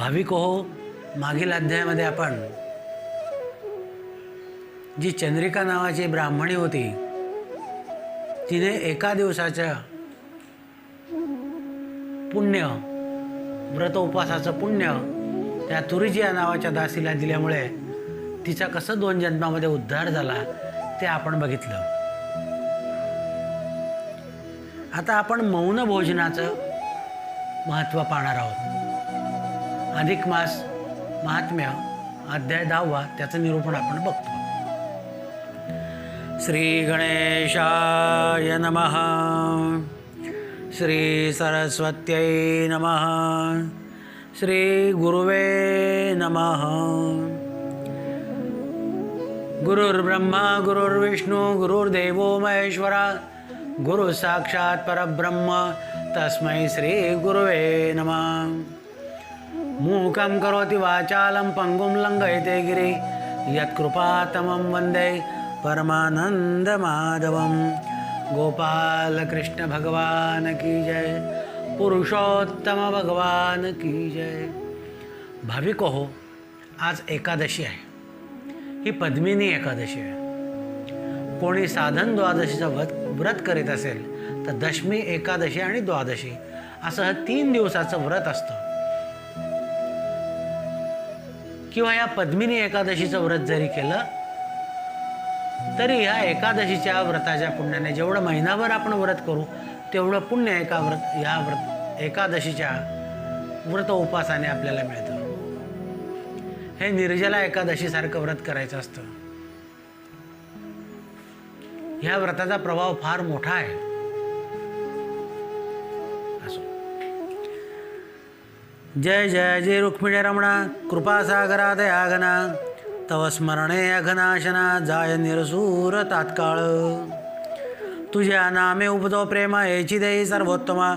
भाविक हो, मागील अध्यायामध्ये आपण जी चंद्रिका नावाची ब्राह्मणी होती, तिने एका दिवसाच्या पुण्य, व्रत उपवासाचं पुण्य त्या तुरीजी या नावाच्या दासीला दिल्यामुळे तिचा कसं 2 जन्मामध्ये उद्धार झाला ते आपण बघितलं. आता आपण मौन भोजनाचं महत्त्व पाहणार आहोत. अधिक मास महात्म्य अध्याय 10 त्याचं निरूपण आपण बघतो. श्री गणेशाय नमः. श्री सरस्वत्यै नमः. श्री गुरुवे नमः. गुरुर्ब्रह्मा गुरुर्विष्णू गुरुर्देवो महेश्वरा गुरु साक्षात परब्रह्म तस्मै श्री गुरुवे नमः. मूकं करोति वाचालं पंगुं लंघयते गिरि यत्कृपातमं वन्दे परमानंद माधवम. गोपाल कृष्ण भगवान की जय. पुरुषोत्तम भगवान की जय. भाविक हो, आज एकादशी आहे. ही पद्मिनी एकादशी आहे. कोणी साधन द्वादशीचं व्रत करीत असेल तर दशमी, एकादशी आणि द्वादशी असं 3 दिवसाचं व्रत असतं. किंवा या पद्मिनी एकादशीचं व्रत जरी केलं तरी ह्या एकादशीच्या व्रताच्या पुण्याने जेवढं महिनाभर आपण व्रत करू तेवढं पुण्य एकादशीच्या व्रत उपासाने आपल्याला मिळतं. हे निर्जला एकादशीसारखं व्रत करायचं असतं. ह्या व्रताचा प्रभाव फार मोठा आहे. असो. जय जय जय रुक्मिणी रमणा कृपासागरा दयाघना तव स्मरणे अघनाशना जाय निरसूर तात्काळ. तुझ्या नामे उपदो प्रेमा येची देई सर्वोत्तमा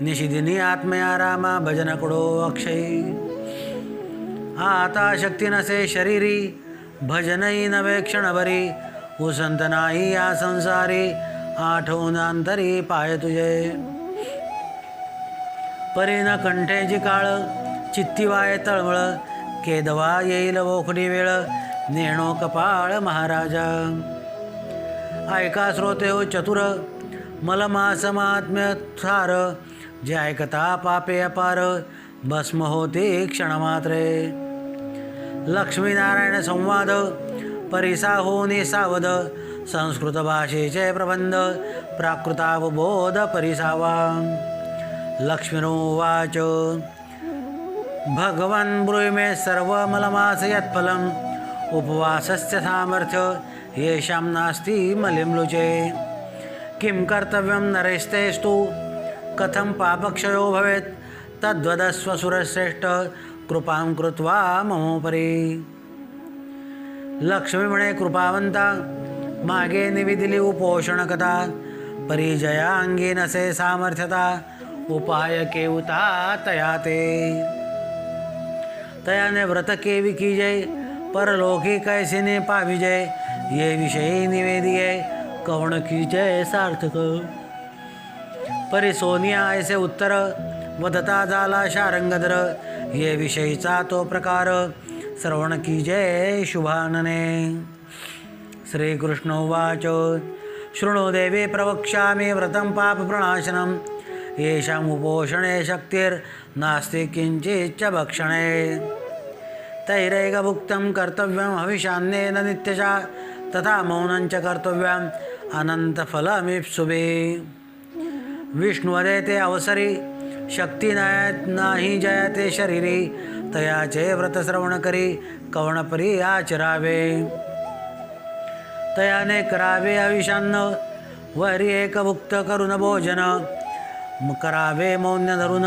निशिदिनी आत्मया रामा भजन कडो अक्षयी. आता शक्ती नसे शरीरी भजनही नवे क्षणभरी उसंत नाही या संसारी आठवून अंतरी पाय तुझे. परीन कंठेची काळ चित्ती वाय तळमळ केदवा येईल ओखडी वेळ नेणो कपाळ महाराजा. ऐका श्रोते हो चतुर मलमास महात्म्य थार जे ऐकता पापे अपार भस्म होते क्षणमात्रे. लक्ष्मीनारायण संवाद परिसा होनी सावध संस्कृत भाषेचे प्रबंध प्राकृतावबोध परिसावा. लक्ष्मीरोवाच भगवन् ब्रूहि सर्व मलमास यत्फलम् उपवासस्य सामर्थ्य येषां नास्ति मलिम्लुचे. किं कर्तव्यं नरैस्तेस्तु कथं पापक्षयो भवेत् तद्वदस्व सुरश्रेष्ठ कृपां कृत्वा ममोपरी. लक्ष्मी म्हणे कृपावंता मागे निविदिली उपोषण कथा परिजया अंगी नसे सामर्थ्यता उपाय केवता तया ते. तयाने व्रत केवी कीजय परलोकी कैसिने पाविजय ये विषयी निवेदिये कवण कीजय सार्थक. परी सोनिया ऐसे उत्तर वदता झाला शारंगधर ये विषयीचा तो प्रकार श्रवण कीजय शुभानने. श्रीकृष्ण उवाच शृणु देवी प्रवक्ष्यामि व्रतं पापप्रणाशनं येषाम् उपोषणे शक्तिर्नास्ति किंचिच्च भक्षणे. तैरैकभुक्तं कर्तव्यं हविषान्नेन नित्यशा तथा मौनञ्च कर्तव्यम् अनन्तफलमीप्सुभिः. विष्णुवदेते अवसरी शक्ती नाही जयते शरीरी तयाचे व्रत श्रवण करी कवणपरी आचरावे. तयाने करावे अविषान्न वरी एकभुक्त करून भोजन करावे मौन्य धरून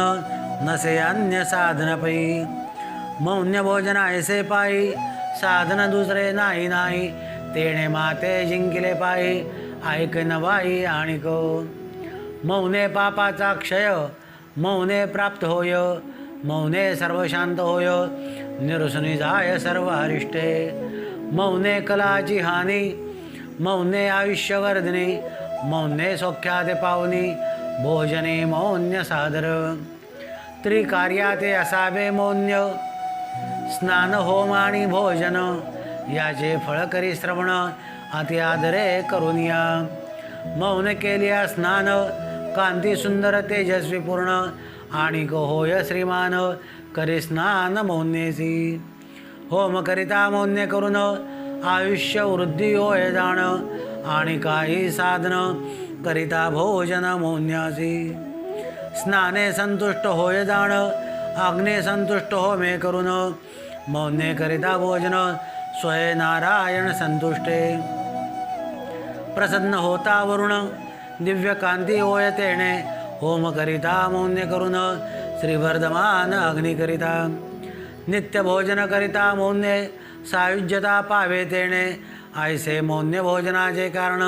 नसे अन्य साधन पै. मौन्य भोजन ऐसे पायी साधन दुसरे नाही नाही तेणे माते जिंकिले पायी ऐक नवाई आणिक. मौने पापाचा क्षय मौने प्राप्त होय मौने सर्व शांत होय निरसुनी जाय सर्व अरिष्टे. मौने कलाची हानी मौने आयुष्यवर्धिनी मौने सौख्यादे पावनी भोजने मौन्य सादर. त्रिकार्याते असावे मौन्य, स्नान होम आणि भोजन, याचे फळ करी श्रवण, अति आदरे करुनिया. मौन केलिया स्नान, कांती सुंदर तेजस्वी पूर्ण, आणि होय श्रीमान, करी स्नान मौन्येसी. होम करिता मौन्य करून, आयुष्य वृद्धी होय जाण, आणि काही साधन करिता भोजन मौन्यासी. स्नाने संतुष्ट होय जाण, अग्ने संतुष्ट होमे करून, मौन्य करिता भोजन, स्वय नारायण संतुष्टे. प्रसन्न होता वरुण, दिव्य कांती होय तेणे, होम करिता मौन्य करून, श्रीवर्धमान अग्नी करिता. नित्य भोजन करिता मौन्य, सायुज्यता पावे तेणे, ऐसे मौन्य भोजनाचे कारण,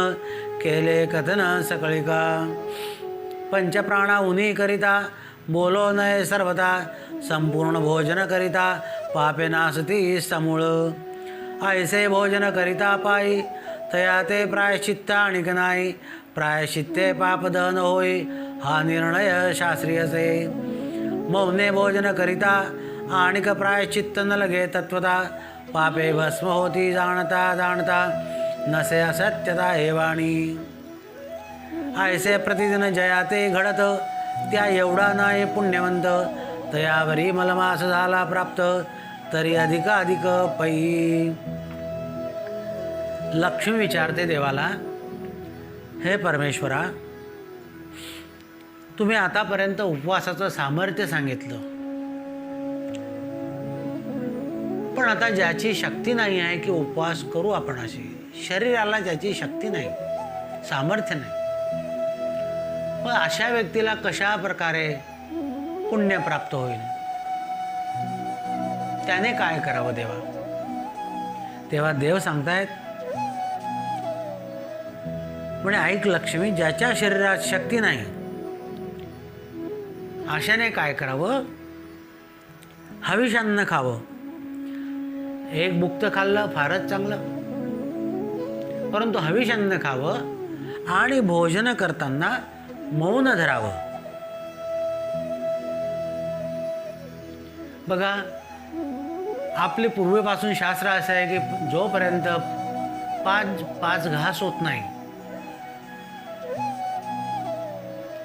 केले कथन सकळिका. पंचप्राणा उनी करिता, बोलो नये सर्वता, संपूर्ण भोजन करिता, पापे नासती समूळ. ऐसे भोजन करिता पायी, तया ते प्रायश्चित्त आणिक नाही, प्रायश्चित्ते पापदहन होई, हा निर्णय शास्त्रीयसे. मौने भोजन करिता, आणिक प्रायश्चित्त न लगे तत्वता, पापे भस्म होती जाणता जाणता, नसे असत्यता हे वाणी. ऐसे प्रतिदिन जयाते घडत, त्या एवढा नाही पुण्यवंत, तयावरी मलमास झाला प्राप्त, तरी अधिकाधिक पै. लक्ष्मी विचारते देवाला, हे परमेश्वरा, तुम्ही आतापर्यंत उपवासाचं सामर्थ्य सांगितलं, पण आता ज्याची शक्ती नाही आहे की उपवास करू आपण, अशी शरीराला ज्याची शक्ती नाही, सामर्थ्य नाही, मग अशा व्यक्तीला कशा प्रकारे पुण्य प्राप्त होईल, त्याने काय करावं देवा? तेव्हा देव सांगतायत, म्हणजे ऐक लक्ष्मी, ज्याच्या शरीरात शक्ती नाही अशाने काय करावं? हविषान्न खावं. एक भुक्त खाल्लं फारच चांगलं, परंतु हविषान्न खावं आणि भोजन करताना मौन धरावं. बघा, आपले पूर्वीपासून शास्त्र असं आहे की जोपर्यंत पाच घास होत नाही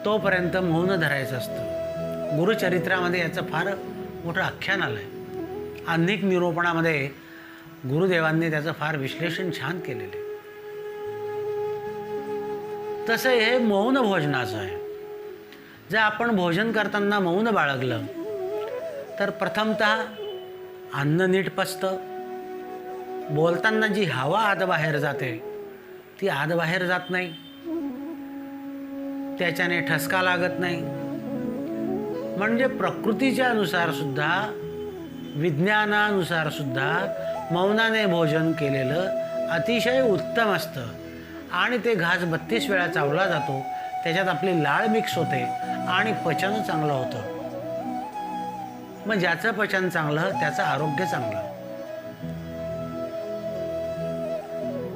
तोपर्यंत मौन धरायचं असतं. गुरुचरित्रामध्ये याचं फार मोठं आख्यान आलं आहे. अनेक निरूपणामध्ये गुरुदेवांनी त्याचं फार विश्लेषण छान केलेलं आहे. तसं हे मौन भोजनाचं आहे. जर आपण भोजन करताना मौन बाळगलं तर प्रथमतः अन्न नीट पचतं. बोलताना जी हवा आत बाहेर जाते ती आत बाहेर जात नाही, त्याच्याने ठसका लागत नाही. म्हणजे प्रकृतीच्या नुसार सुद्धा, विज्ञानानुसार सुद्धा मौनाने भोजन केलेलं अतिशय उत्तम असतं. आणि ते घास 32 वेळा चावला जातो, त्याच्यात आपली लाळ मिक्स होते आणि पचन चांगलं होतं. मग ज्याचं पचन चांगलं त्याचं आरोग्य चांगलं.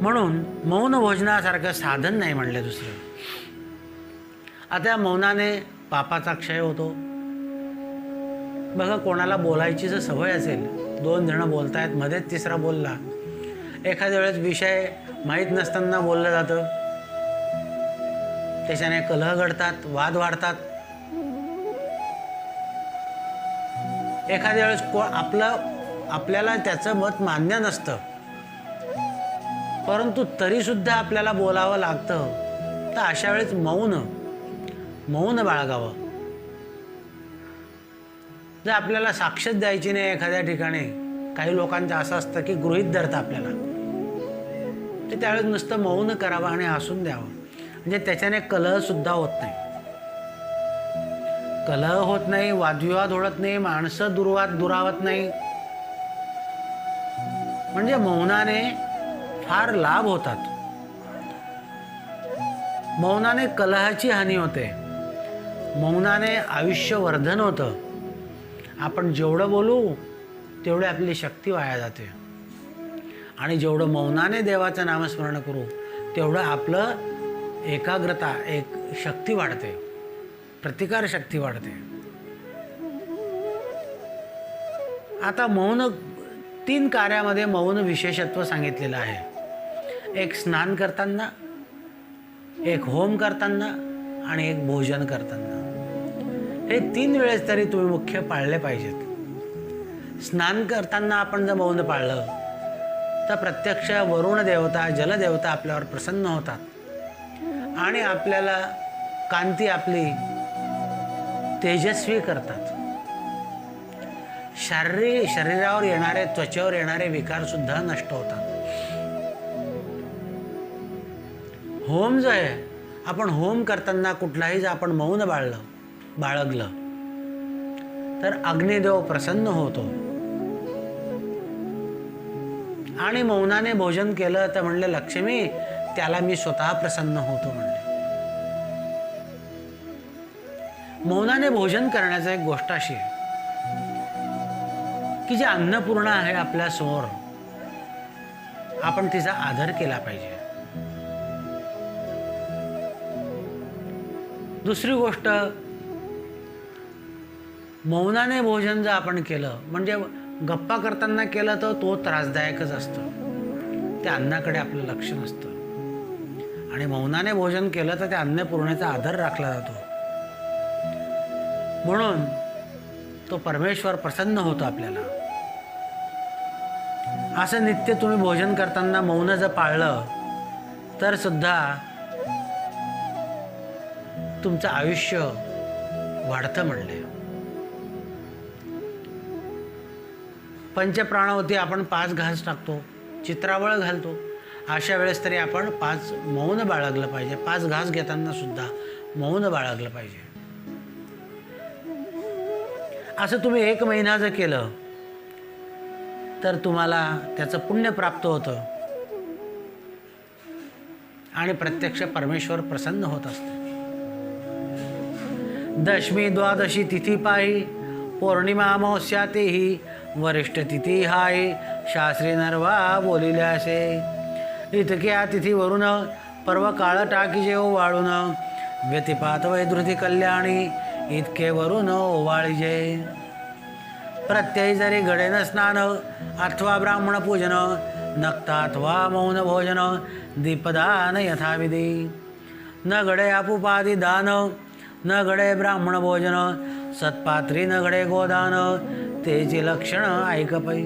म्हणून मौन भोजनासारखं साधन नाही म्हणले दुसरं. आता मौनाने पापाचा क्षय होतो. बघा, कोणाला बोलायची जर सवय असेल, 2 जण बोलतायत, मध्येच तिसरा बोलला, एखाद्या वेळेस विषय माहीत नसताना बोललं जातं, त्याच्याने कलह घडतात, वाद वाढतात. एखाद्या वेळेस आपल्याला त्याचं मत मान्य नसतं, परंतु तरीसुद्धा आपल्याला बोलावं लागतं. तर अशा वेळेस मौन बाळगावं. जर आपल्याला साक्षात द्यायची नाही एखाद्या ठिकाणी, काही लोकांचं असं असतं की गृहीत धरतं आपल्याला, तर त्यावेळेस नुसतं मौन करावं आणि हसून द्यावं. म्हणजे त्याच्याने कलहसुद्धा होत नाही. कलह होत नाही, वादविवाद होत नाही, माणसं दुरावत नाही. म्हणजे मौनाने फार लाभ होतात. मौनाने कलहाची हानी होते. मौनाने आयुष्यवर्धन होतं. आपण जेवढं बोलू तेवढे आपली शक्ती वाया जाते. आणि जेवढं मौनाने देवाचं नामस्मरण करू तेवढं आपलं एकाग्रता, एक शक्ती वाढते, प्रतिकार शक्ती वाढते. आता मौन 3 कार्यामध्ये मौन विशेषत्व सांगितलेलं आहे. एक स्नान करताना, एक होम करताना आणि एक भोजन करताना. हे 3 वेळेस तरी तुम्ही मुख्य पाळले पाहिजेत. स्नान करताना आपण जर मौन पाळलं तर प्रत्यक्ष वरुण देवता, जलदेवता आपल्यावर प्रसन्न होतात आणि आपल्याला कांती आपली तेजस्वी करतात. शरीरावर येणारे, त्वचेवर येणारे विकार सुद्धा नष्ट होतात. होम जो आहे, आपण होम करताना कुठलाही जर आपण मौन बाळगलं तर अग्निदेव प्रसन्न होतो. आणि मौनाने भोजन केलं तर म्हणले लक्ष्मी, त्याला मी स्वतः प्रसन्न होतो म्हणले. मौनाने भोजन करण्याचा एक गोष्ट अशी आहे की जी अन्नपूर्णा आहे आपल्या समोर, आपण तिचा आदर केला पाहिजे. दुसरी गोष्ट, मौनाने भोजन जर आपण केलं म्हणजे गप्पा करताना केलं तर तो त्रासदायकच असतो. त्या अन्नाकडे आपलं लक्ष नसतं. आणि मौनाने भोजन केलं तर त्या अन्नपूर्णेचा आदर राखला जातो. म्हणून तो परमेश्वर प्रसन्न होतो आपल्याला. असं नित्य तुम्ही भोजन करताना मौन जर पाळलं तर सुद्धा तुमचं आयुष्य वाढतं म्हणले. पंचप्राणावती आपण 5 घास टाकतो, चित्रावळ घालतो. अशा वेळेस तरी आपण 5 मौन बाळगलं पाहिजे. 5 घास घेताना सुद्धा मौन बाळगलं पाहिजे. असं तुम्ही 1 महिना जर केलं तर तुम्हाला त्याचं पुण्य प्राप्त होतं आणि प्रत्यक्ष परमेश्वर प्रसन्न होत असते. दशमी द्वादशी तिथी पायी, पौर्णिमा अमावस्या तेही, वरिष्ठ तिथी हाय, शास्त्री नरवा बोलिल्यासे. इतक्या तिथीवरून पर्व काळ टाकीजे ओवाळून, व्यतिपात वैधृती कल्याणी, इतके वरून ओवाळीजे. प्रत्ययी जरी घडेन स्नान, अथवा ब्राह्मण पूजन, नक्ता अथवा मौन भोजन, दीपदान यथाविधी. न घडे अपुपादी दान, न घडे ब्राह्मण भोजन, सत्पात्री न घडे गोदान, तेची लक्षण ऐकपै.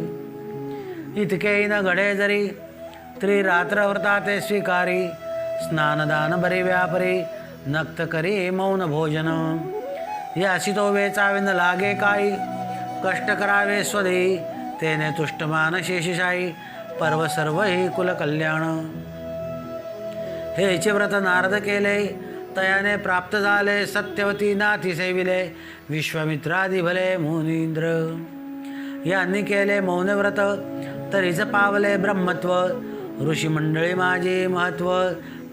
इतके न घडे जरी त्रिरात्र व्रता ते स्वीकारी, स्नानदान बरे व्यापरी, नक्त करी मौन भोजन. यासी तो वेचावे न लागे काही, कष्ट करावे स्वदेही, तेने तुष्टमान शेषशाही, पर्व सर्व ही कुलकल्याण. हेचे व्रत नारद केले, तयाने प्राप्त झाले, सत्यवती नाथी सेविले, विश्वामित्रादी भले मुनींद्र. यांनी केले मौन व्रत, तरीच पावले ब्रह्मत्व, ऋषीमंडळी माझे महत्व,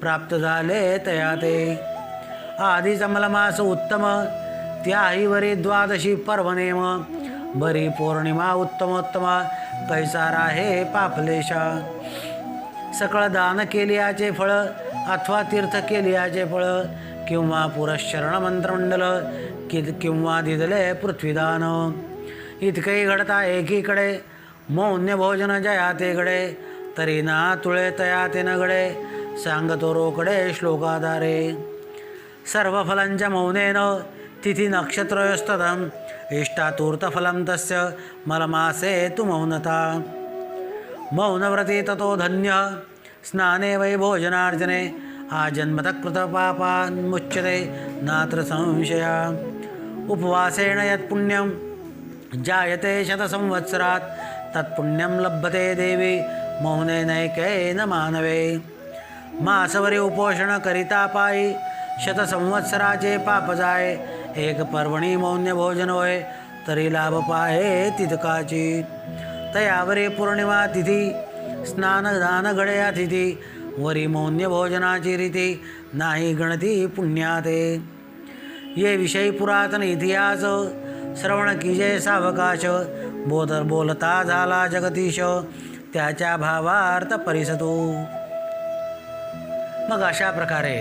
प्राप्त झाले तया ते. आधी जमलमास उत्तम, त्याही वरी द्वादशी पर्वनेम, बरी पौर्णिमा उत्तमोत्तम, कैसारा हे पापलेशा. सकळ दान केलियाचे फळ, अथवा तीर्थ केलियाचे फळ, किंवा पुरश्चरण मंत्रमंडल, किंवा दिदले पृथ्वीदान. इतकंही घडता एकीकडे, मौन्य भोजन जया ते घडे, तरी ना तुळे तया ते न घडे, सांगतो रोकडे श्लोकाधारे. सर्व फलांच्या मौनेन, तिथी नक्षत्रयोस्तदं, इष्टातूर्तफलं तस्य, मलमासे तु मौनता. मौनव्रते ततो धन्य, स्नाने वै भोजनार्जने, आजन्मतः कृतपापान्मुच्यते नात्र संशया. उपवासेन यत्पुण्यं जायते शतसंवत्सरात्, तत्पुण्यं लभते देवी, मौनेनैकेन मानवे. मासवरी उपोषण करिता पायी, शतसंवत्सराचे पाप जाय, एक पर्वणी मौन्य भोजन होय, तरी लाभ पाहे तितकाची. तयावरी पौर्णिमा तिथी, स्नानदान घडया तिथी, वरी मौन्य भोजनाची रीती, नाही गणती पुण्याते. ये विषयी पुरातन इतिहास, श्रवण कीजे सावकाश, बोलता झाला जगतीश, त्याच्या भावार्थ परिसतो. मग अशा प्रकारे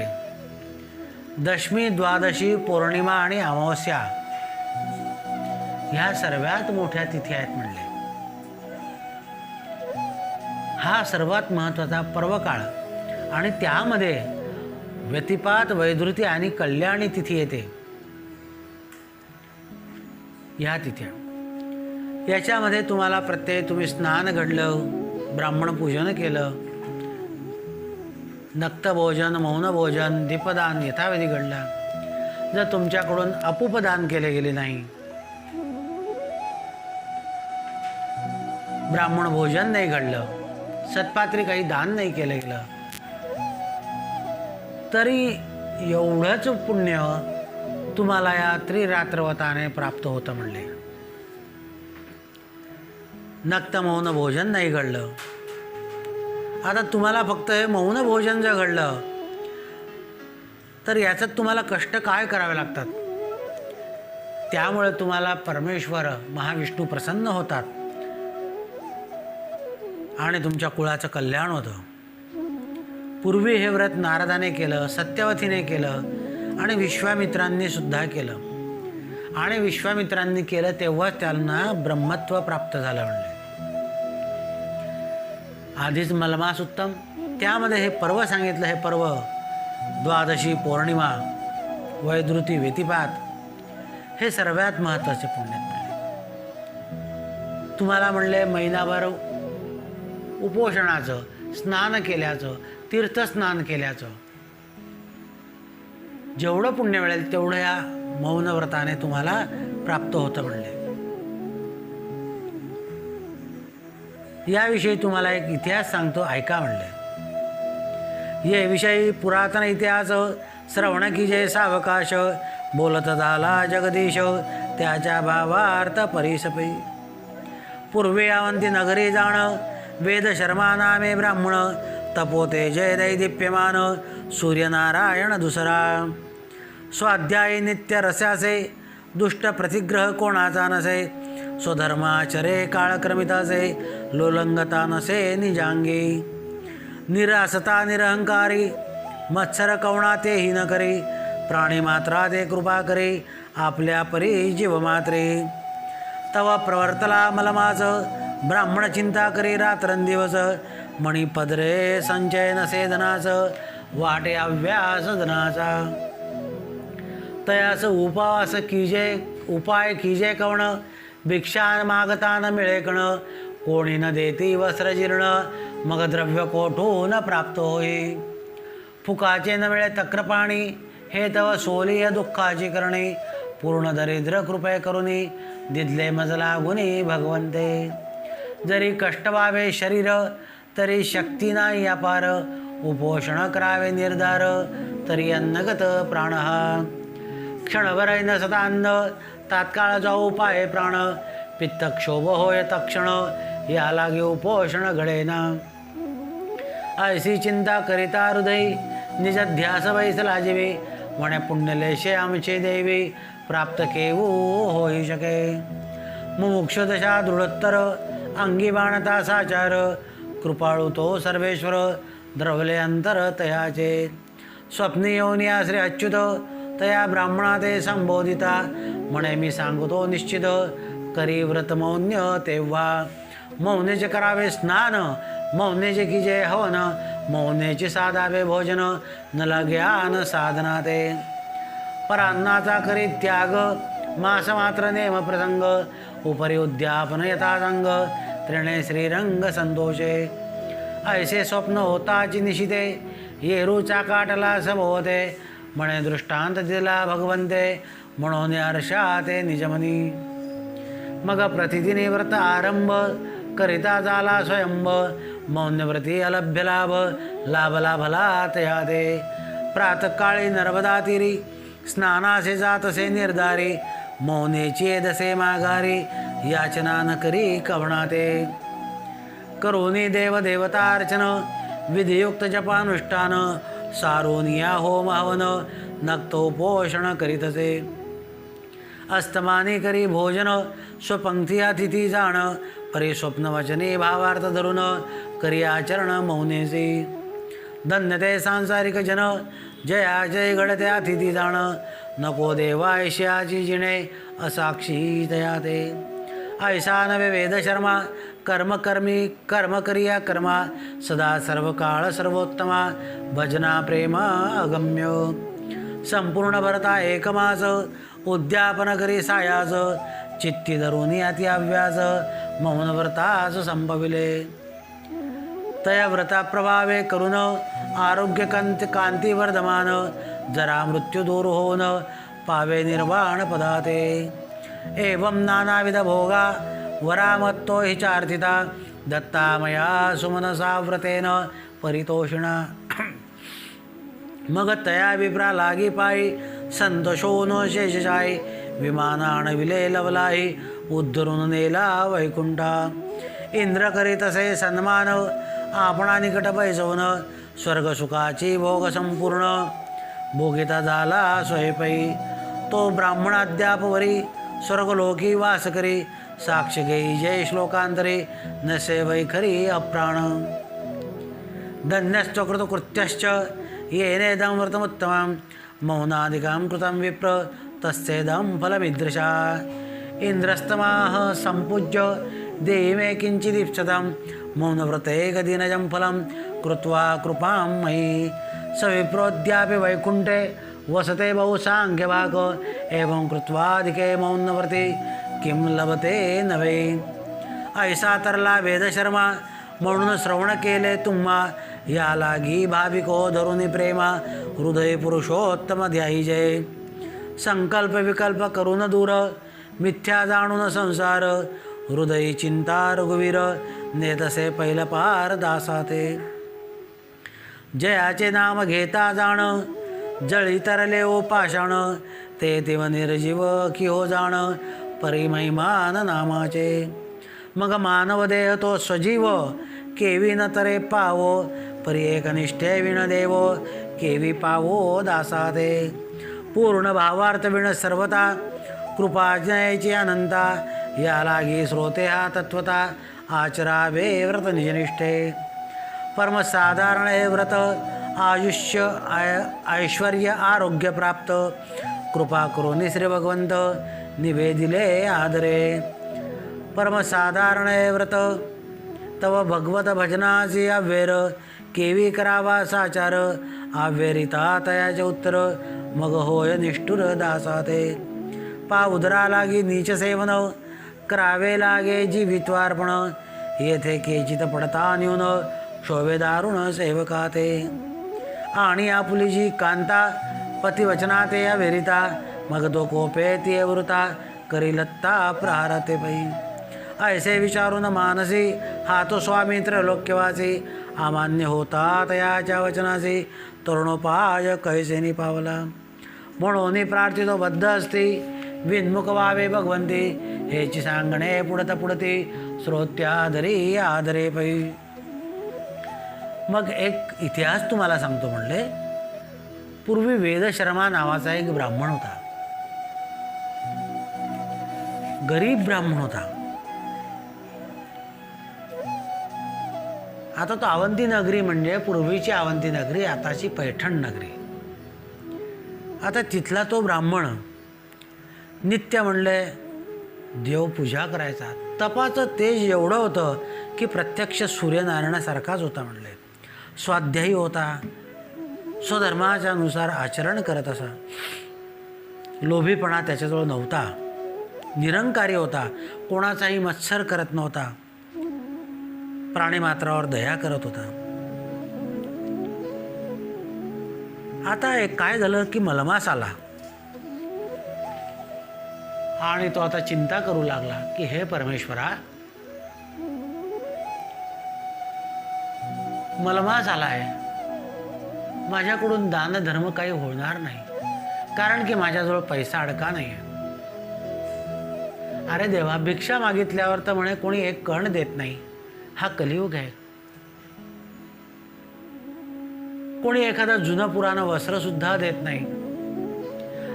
दशमी, द्वादशी, पौर्णिमा आणि अमावस्या ह्या सर्वात मोठ्या तिथी आहेत म्हणले. हा सर्वात महत्त्वाचा पर्वकाळ आणि त्यामध्ये व्यतिपात, वैधृती आणि कल्याणी तिथी येते. ह्या तिथ्या याच्यामध्ये तुम्हाला तुम्ही स्नान घडलं, ब्राह्मण पूजन केलं, नक्तभोजन, मौनभोजन, दीपदान यथाविधी घडला. जर तुमच्याकडून अपूपदान केले गेले नाही, ब्राह्मण भोजन नाही घडलं, सत्पात्री काही दान नाही केलं गेलं, तरी एवढंच पुण्य तुम्हाला या त्रिरात्रव्रताने प्राप्त होतं म्हणले. नक्त मौन भोजन नाही घडलं. आता तुम्हाला फक्त हे मौन भोजन जर घडलं तर याच्यात तुम्हाला कष्ट काय करावे लागतात. त्यामुळे तुम्हाला परमेश्वर महाविष्णू प्रसन्न होतात आणि तुमच्या कुळाचं कल्याण होतं. पूर्वी हे व्रत नारदाने केलं, सत्यवतीने केलं आणि विश्वामित्रांनी सुद्धा केलं. आणि विश्वामित्रांनी केलं तेव्हा त्यांना ब्रह्मत्व प्राप्त झालं म्हणले. आधीच मलमास उत्तम, त्यामध्ये हे पर्व सांगितलं. हे पर्व द्वादशी, पौर्णिमा, वैधृती, व्यतिपात हे सर्वात महत्त्वाचे पुण्य म्हणले. तुम्हाला म्हणले महिनाभर उपोषणाचं, स्नान केल्याचं, तीर्थस्नान केल्याचं जेवढं पुण्य मिळेल तेवढं या मौन व्रताने तुम्हाला प्राप्त होतं म्हणले. याविषयी तुम्हाला एक इतिहास सांगतो, ऐका म्हणले. ये विषयी पुरातन इतिहास श्रवण की जय सावकाश, बोलत झाला जगदीश त्याच्या भावार्थ परिसपै. पूर्वे अवंती नगरी जाण, वेद शर्मा नामे ब्राह्मण, तपोते जय दैदीप्यमान, सूर्यनारायण दुसरा. स्वाध्यायी नित्य रस्यासे, दुष्ट प्रतिग्रह कोणाचा नसे, स्वधर्माचरे काळक्रमितासे, लोलंगता नसे निजांगी. निरासता निरहंकारी, मत्सर कवणा तेही न करी, प्राणी मात्रा ते कृपा करे, आपल्या परी जीव मात्रे. तव प्रवर्तला मलमास, ब्राह्मण चिंता करी रात्रंदिवस, मणी पदरे संचय नसे धनास, वाटे अव्यास धनाचा. तयास उपवास कीजे, उपाय कीजे कवण, भिक्षा मागता न मिळे कण, कोणी न देती वस्त्र जीर्ण, मग द्रव्य कोठून प्राप्त होई. फुकाचे न मिळे तक्रपाणी, हे तव सोलीय दुःखाची करणे, पूर्ण दरिद्र कृपे करुनी, दिदले मजला गुणी भगवंते. जरी कष्ट व्हावे शरीर, तरी शक्ती नाही अपार, उपोषण करावे निर्धार, तरी अन्नगत प्राण. क्षणभर न सतान्न, तात्काळ जाऊ पाय प्राण, पित्तक्षोभ होय तक्षण, या लागे उपोषण घडेना. ऐसी चिंता करिता हृदय, निज ध्यास बैसला जीवे, म्हणे पुण्यलेशे आमचे देवी, प्राप्त केवू होई शके. मुमुक्ष दशा दृढोत्तर, अंगी बाणता साचार, कृपाळू तो सर्वेश्वर, द्रवले अंतर तयाचे. स्वप्नी येऊन या श्री अच्युत, तया ब्राह्मणा ते संबोधिता, म्हणे मी सांगतो निश्चित, करी व्रत मौन्य तेव्हा. मौनेचे करावे स्नान, मौनेचे कीजे हवन, मौनेचे साधावे भोजन, न लाग्यान साधना ते. परान्नाचा करी त्याग, मास मात्र नेम प्रसंग, उपरी उद्यापन यथासंग, त्रिणे श्रीरंग संतोषे. ऐसे स्वप्न होताची निशिते, येरूचा काटला सभोवते, म्हणे दृष्टांत दिला भगवंते, म्हणून हर्षाते निजमनी. मग प्रतिदिनी व्रत आरंभ, करिता झाला स्वयंभ, मौन्यव्रती अलभ्य लाभ, लाभला भला तयाते. प्रातकाळी नर्मदा तीरी, स्नानासे जातसे निर्धारी, मौनेची दसे माघारी, याचना न करी कवणाते. करोनी देव देवतार्चन, विधियुक्त जपानुष्ठान, सारोनिया होम हवन, नक्तोपोषण करीतसे. अस्तमानी करी भोजन, स्वपंक्ती अतिथी जाण, परी स्वप्न वचने भावार्थ धरून, करी आचरण मौनेसी. धन्यते सांसारिक जन, जया जय घडते अतिथी जाण, नको देवा ऐश्याची जिणे, असाक्षी तया ते. ऐसा नवे वेद शर्मा, कर्म करिया कर्मा सदा सर्व काळ सर्वोत्तमा भजना प्रेम अगम्य संपूर्ण भरता एकमास उद्यापन करी सायास चित्ती धरुनी अति अव्यास मौन व्रतास संभविले तया व्रता प्रभावे करून आरोग्य कांती वर्धमान जरा मृत्यू दूर होऊन पावे निर्वाण पदाते एवं नानाविध भोगा वरामत्तो हि चार्थिता दत्ता मया सुमनसा व्रतेन परितोषिणा मग तया विप्रा लागी पायी संतोषोन शेषशायी विमानान विले लवलाई उद्धरून नेला वैकुंठा इंद्र करी तसे सन्मान आपणा निकट बैसवून स्वर्गसुखाची भोग संपूर्ण भोगिता झाला स्वयंपै तो ब्राह्मण अद्यापवरी स्वर्गलोकी वास करी साक्ष घेई जय श्लोकांतरे नसे वैखरी अप्राण धन्यश्च कृतकृत्यश्च येनेदं व्रतमुत्तमं मौनादिकं कृतं विप्र तस्येदं फलमीदृशा इंद्रस्तमाह संपूज्य देहि मे किञ्चिदीप्सितं मौनव्रतेकदिनजं फलं कृत्वा कृपां मयि स विप्रोऽद्यापि वैकुण्ठे वसते बहुसाङ्ख्यभाग एवं कृत्वाधिके मौनव्रते किं लभते नवे ऐसा तरला वेदशर्मा म्हणून श्रवण केले तुम्हा या लागी भाविको धरुनी प्रेमा हृदय पुरुषोत्तम ध्यायी जय संकल्प विकल्प करून दूर मिथ्या जाणून संसार हृदय चिंता रघुवीर नेतसे पैल पार दासाते जयाचे नाम घेता जाण जळी तरले ओ पाषाण ते देव निर्जीव की हो जाण परिमहिमान नामाचे मग मानव देह तो स्वजीव केवी न तरे पावो परी एकनिष्ठे विण देव केवी पावो दासाते पूर्ण भावार्थ विण सर्वता कृपाज्ञेची अनंता या लागी श्रोते हा तत्वता आचरावे व्रत निजनिष्ठे परमसाधारण हे व्रत आयुष्य ऐश्वर्य आरोग्य प्राप्त कृपा करून श्री भगवंत निवेदिले आदरे परमसाधारण हे व्रत तव भगवत भजनाची अव्यर केवी करावा साचार अव्यरिता तयाचे उत्तर मग होय निष्ठुर दासाते पा उदरा लागी नीच सेवन करावे लागे जीवित्वार्पण येथे केचित पडता न्यून शोभे दारुण सेवकाते आणि आपुली जी कांता पतिवचनाते अवेरिता मग तो कोपे ती वृता करी लत्ता प्रहारते पै ऐसे विचारून मानसी हा तो स्वामी त्रैलोक्यवासी अमान्य होता तयाच्या वचनासी तरुणोपाय कैसेनी पावला म्हणून प्रार्थितो बद्ध असती विन्मुख व्हावे भगवंती हेची सांगणे पुढती श्रोत्यादरी आदरे पै मग एक इतिहास तुम्हाला सांगतो म्हणले पूर्वी वेदशर्मा नावाचा एक ब्राह्मण होता गरीब ब्राह्मण होता आता तो अवंती नगरी म्हणजे पूर्वीची अवंती नगरी आताची पैठण नगरी आता तिथला तो ब्राह्मण नित्य म्हणले देवपूजा करायचा तपाचं तेज एवढं होतं की प्रत्यक्ष सूर्यनारायणासारखाच होता म्हणले स्वाध्यायी होता स्वधर्माच्या नुसार आचरण करत असा लोभीपणा त्याच्याजवळ नव्हता निरंकारी होता कोणाचाही मत्सर करत नव्हता प्राणीमात्रावर दया करत होता आता एक काय झालं की मलमास आला आणि तो आता चिंता करू लागला की हे परमेश्वरा मलमास आला आहे माझ्याकडून दानधर्म काही होणार नाही कारण की माझ्याजवळ पैसा अडका नाही आहे अरे देवा भिक्षा मागितल्यावर तर म्हणे कोणी एक कण देत नाही हा कलियुग आहे कोणी एखादा जुनं पुराणं वस्त्र सुद्धा देत नाही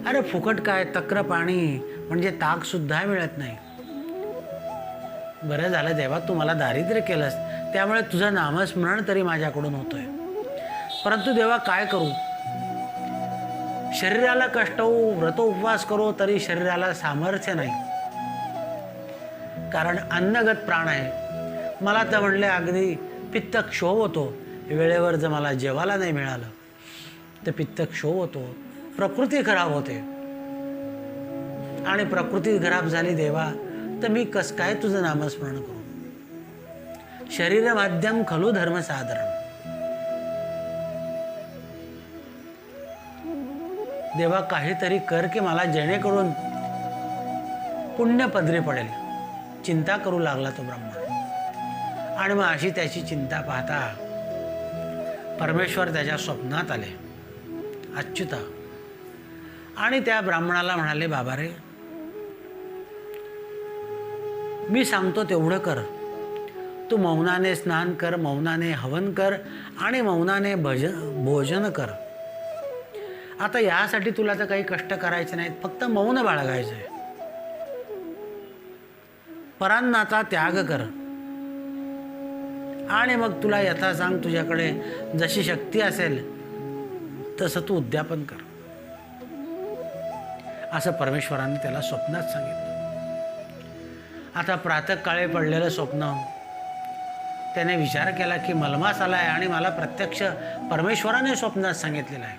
अरे फुकट काय तक्र पाणी म्हणजे ताक सुद्धा मिळत नाही बरं झालं देवा तू मला दारिद्र्य केलंस त्यामुळे तुझं नामस्मरण तरी माझ्याकडून होतोय परंतु देवा काय करू शरीराला कष्ट होऊ व्रत उपवास करू तरी शरीराला सामर्थ्य नाही कारण अन्नगत प्राण आहे मला तर म्हणले अगदी पित्त क्षोभ होतो, वेळेवर जर मला जेवायला नाही मिळालं तर पित्त क्षोभ होतो, प्रकृती खराब होते. आणि प्रकृती खराब झाली देवा तर मी कस काय तुझं नामस्मरण करू. शरीर माध्यम खलु धर्म साधारण. देवा काहीतरी कर की मला जेणेकरून पुण्य पदरी पडेल. चिंता करू लागला तो ब्राह्मण. आणि मग अशी त्याची चिंता पाहता परमेश्वर त्याच्या स्वप्नात आले, अच्युता. आणि त्या ब्राह्मणाला म्हणाले, बाबा रे, मी सांगतो तेवढं कर. तू मौनाने स्नान कर, मौनाने हवन कर आणि मौनाने भोजन कर. आता यासाठी तुला तर काही कष्ट करायचे नाहीत, फक्त मौन बाळगायचं आहे. परान्नाचा त्याग कर आणि मग तुला यथा सांग, तुझ्याकडे जशी शक्ती असेल तसं तू उद्यापन कर, असं परमेश्वराने त्याला स्वप्नात सांगितलं. आता प्रातःकाळी पडलेलं स्वप्न त्याने विचार केला की मलमास आलाय आणि मला प्रत्यक्ष परमेश्वराने स्वप्नात सांगितलेलं आहे,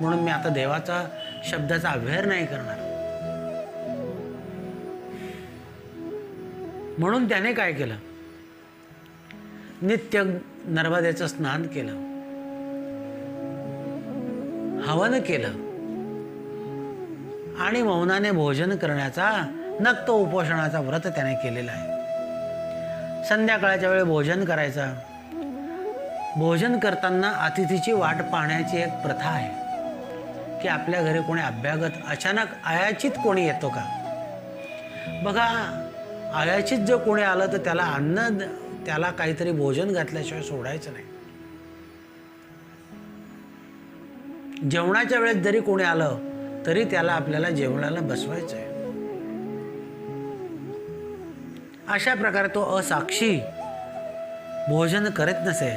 म्हणून मी आता देवाचा शब्दाचा अव्यय नाही करणार. म्हणून त्याने काय केलं, नित्य नर्मदेचं स्नान केलं, हवन केलं आणि मौनाने भोजन करण्याचा नक्त उपोषणाचा व्रत त्याने केलेला आहे. संध्याकाळच्या वेळी भोजन करायचं. भोजन करताना अतिथीची वाट पाहण्याची एक प्रथा आहे की आपल्या घरी कोणी अभ्यागत अचानक अयाचित कोणी येतो का. बघा, अयाचित जर कोणी आलं तर त्याला अन्न, त्याला काहीतरी भोजन घातल्याशिवाय सोडायचं नाही. जेवणाच्या वेळेत जरी कोणी आलं तरी त्याला आपल्याला जेवणाला बसवायचं आहे. अशा प्रकारे तो असाक्षी भोजन करत नसे,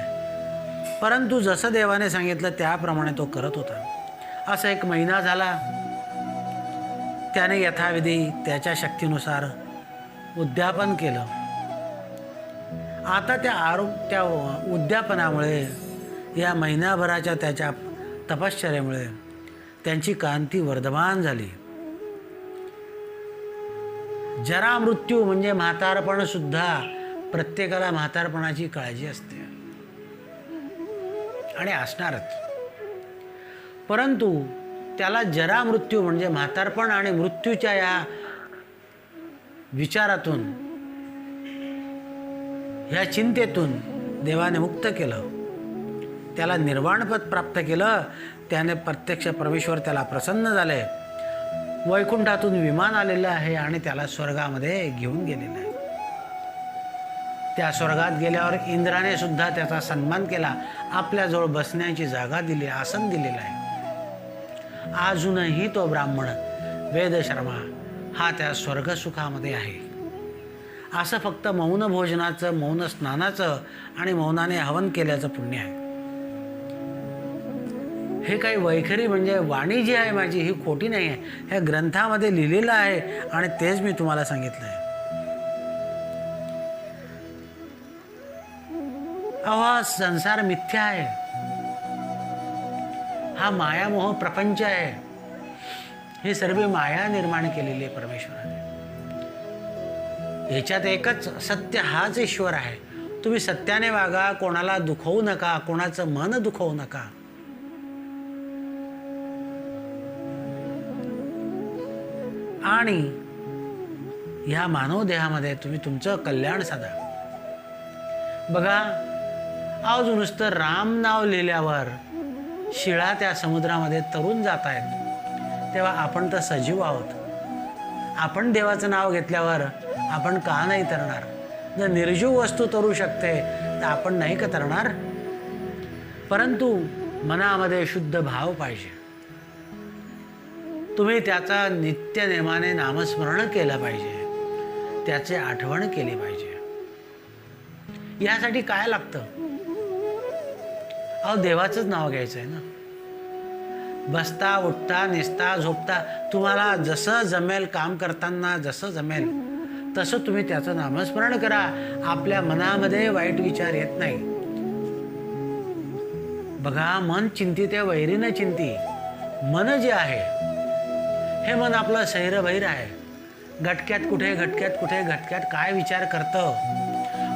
परंतु जसं देवाने सांगितलं त्याप्रमाणे तो करत होता. असा एक महिना झाला. त्याने यथाविधी त्याच्या शक्तीनुसार उद्यापन केलं. आता त्या उद्यापनामुळे, या महिनाभराच्या त्याच्या तपश्चर्येमुळे त्यांची कांती वर्धमान झाली. जरा मृत्यू म्हणजे म्हातारपण सुद्धा, प्रत्येकाला म्हातारपणाची काळजी असते आणि असणारच. परंतु त्याला जरा मृत्यू म्हणजे म्हातारपण आणि मृत्यूच्या या विचारातून, ह्या चिंतेतून देवाने मुक्त केलं. त्याला निर्वाणपद प्राप्त केलं. त्याने प्रत्यक्ष परमेश्वर त्याला प्रसन्न झाले. वैकुंठातून विमान आलेलं आहे आणि त्याला स्वर्गामध्ये घेऊन गेलेलं आहे. त्या स्वर्गात गेल्यावर इंद्राने सुद्धा त्याचा सन्मान केला. आपल्याजवळ बसण्याची जागा दिली, आसन दिलेलं आहे. अजूनही तो ब्राह्मण वेदशर्मा हा त्या स्वर्गसुखामध्ये आहे. असं फक्त मौन भोजनाचं, मौन स्नानाचं आणि मौनाने हवन केल्याचं पुण्य आहे. हे काही वैखरी म्हणजे वाणी जी आहे माझी ही खोटी नाही आहे. ह्या ग्रंथामध्ये लिहिलेलं आहे आणि तेच मी तुम्हाला सांगितलं आहे. हा संसार मिथ्या आहे. हा मायामोह प्रपंच आहे. ही सर्व माया निर्माण केलेली आहे परमेश्वराने. ह्याच्यात एकच सत्य, हाच ईश्वर आहे. तुम्ही सत्याने वागा, कोणाला दुखवू नका, कोणाचं मन दुखवू नका. आणि ह्या मानव देहामध्ये तुम्ही तुमचं कल्याण साधा. बघा, आज नुसतं राम नाव लिहिल्यावर शिळा त्या समुद्रामध्ये तरुण जात आहेत, तेव्हा आपण तर सजीव आहोत. आपण देवाचं नाव घेतल्यावर आपण का नाही तरणार? जर निर्जीव वस्तू तरू शकते तर आपण नाही का तरणार? परंतु मनामध्ये शुद्ध भाव पाहिजे. तुम्ही त्याचा नित्य नेमाने नामस्मरण केलं पाहिजे, त्याची आठवण केली पाहिजे. यासाठी काय लागतं? अहो, देवाचंच नाव घ्यायचं आहे ना. बसता, उठता, निसता, झोपता, तुम्हाला जसं जमेल, काम करताना जसं जमेल, तसं तुम्ही त्याचं नामस्मरण करा. आपल्या मनामध्ये वाईट विचार येत नाही. बघा, मन चिंतित आहे, वैरीनं चिंती. मन जे आहे हे मन आपलं सैरभैर आहे. घटक्यात कुठे घटक्यात काय विचार करतं.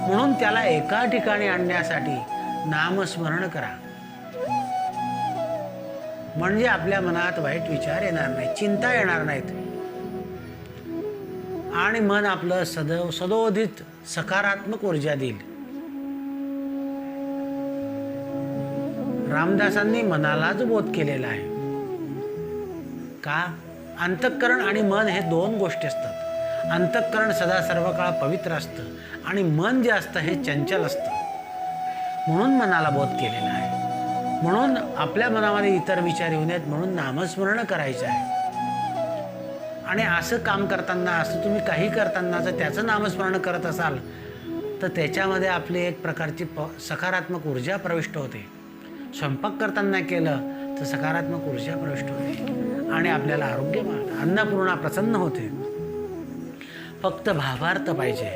म्हणून त्याला एका ठिकाणी आणण्यासाठी नामस्मरण करा. म्हणजे आपल्या मनात वाईट विचार येणार नाही, चिंता येणार नाहीत आणि मन आपलं सदोदित सकारात्मक ऊर्जा देईल. रामदासांनी मनालाच बोध केलेला आहे. का? अंतःकरण आणि मन हे दोन गोष्टी असतात. अंतःकरण सदा सर्व काळ पवित्र असतं आणि मन जे असतं हे चंचल असतं. म्हणून मनाला बोध केलेला आहे. म्हणून आपल्या मनामध्ये इतर विचार येऊ नयेत म्हणून नामस्मरण करायचं आहे. आणि असं काम करताना, असं तुम्ही काही करताना जर त्याचं नामस्मरण करत असाल तर त्याच्यामध्ये आपली एक प्रकारची सकारात्मक ऊर्जा प्रविष्ट होते. स्वयंपाक करताना केलं तर सकारात्मक ऊर्जा प्रविष्ट होते आणि आपल्याला आरोग्य मिळतं. अन्नपूर्णा प्रसन्न होते. फक्त भावार्थ पाहिजे.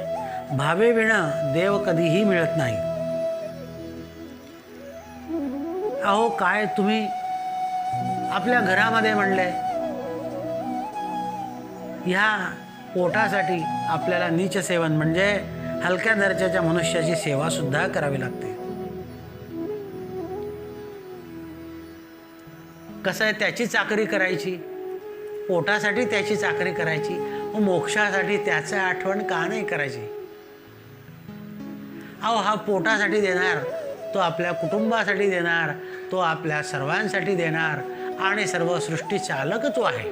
भावेविणं देव कधीही मिळत नाही. अहो, काय तुम्ही आपल्या घरामध्ये म्हणले ह्या पोटासाठी आपल्याला नीच सेवन म्हणजे हलक्या दर्जाच्या मनुष्याची सेवा सुद्धा करावी लागते. कसं आहे, त्याची चाकरी करायची, पोटासाठी त्याची चाकरी करायची, मग मोक्षासाठी त्याचं आठवण का नाही करायची. अहो, हा पोटासाठी देणार, तो आपल्या कुटुंबासाठी देणार, तो आपल्या सर्वांसाठी देणार आणि सर्व सृष्टी चालक तो आहे.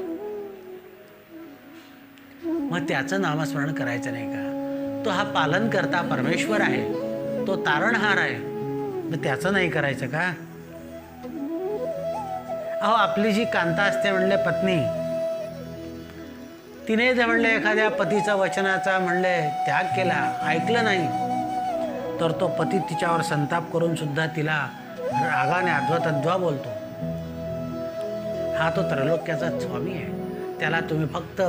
मग त्याचं नामस्मरण करायचं नाही का? तो हा पालन करता परमेश्वर आहे, तो तारणहार आहे, मग त्याचं नाही करायचं का? अहो, आपली जी कांता असते म्हणले पत्नी, तिने जर म्हणले एखाद्या पतीचा वचनाचा म्हणले त्याग केला, ऐकलं नाही, तर तो पती तिच्यावर संताप करून सुद्धा तिला रागाने अध्वा बोलतो. हा तो त्रैलोक्याचा स्वामी आहे. त्याला तुम्ही फक्त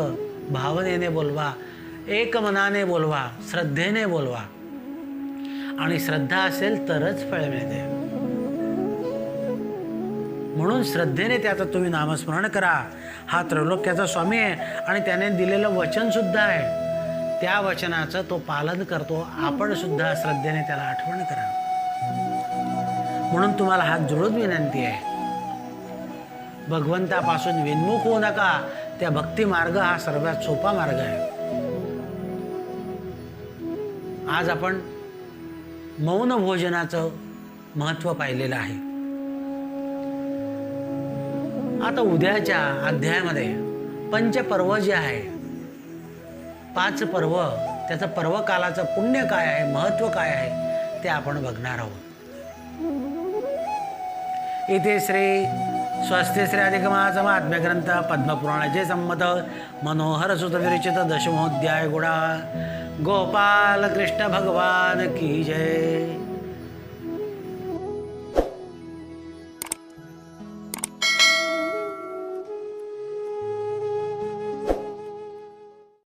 भावनेने बोलवा, एक मनाने बोलवा, श्रद्धेने बोलवा आणि श्रद्धा असेल तरच फळ मिळते. म्हणून श्रद्धेने त्याचं तुम्ही नामस्मरण करा. हा त्रैलोक्याचा स्वामी आहे आणि त्याने दिलेलं वचन सुद्धा आहे. त्या वचनाचं तो पालन करतो. आपण सुद्धा श्रद्धेने त्याला आठवण करा. म्हणून तुम्हाला हात जोडून विनंती आहे, भगवंतापासून विन्मुख होऊ नका. त्या भक्ती मार्ग हा सर्वात सोपा मार्ग आहे. आज आपण मौन भोजनाचं महत्त्व पाहिलेलं आहे. आता उद्याच्या अध्यायामध्ये पंचपर्व जे आहे, 5 पर्व, त्याचं पर्वकालाचं पुण्य काय आहे, महत्त्व काय आहे ते आपण बघणार आहोत. इथे श्री स्वस्ति श्री अधिकमास महात्म्य ग्रंथ पद्मपुराणाचे संमत मनोहर सुत विरचित दशमोध्याय गुणा गोपाल कृष्ण भगवान की जय.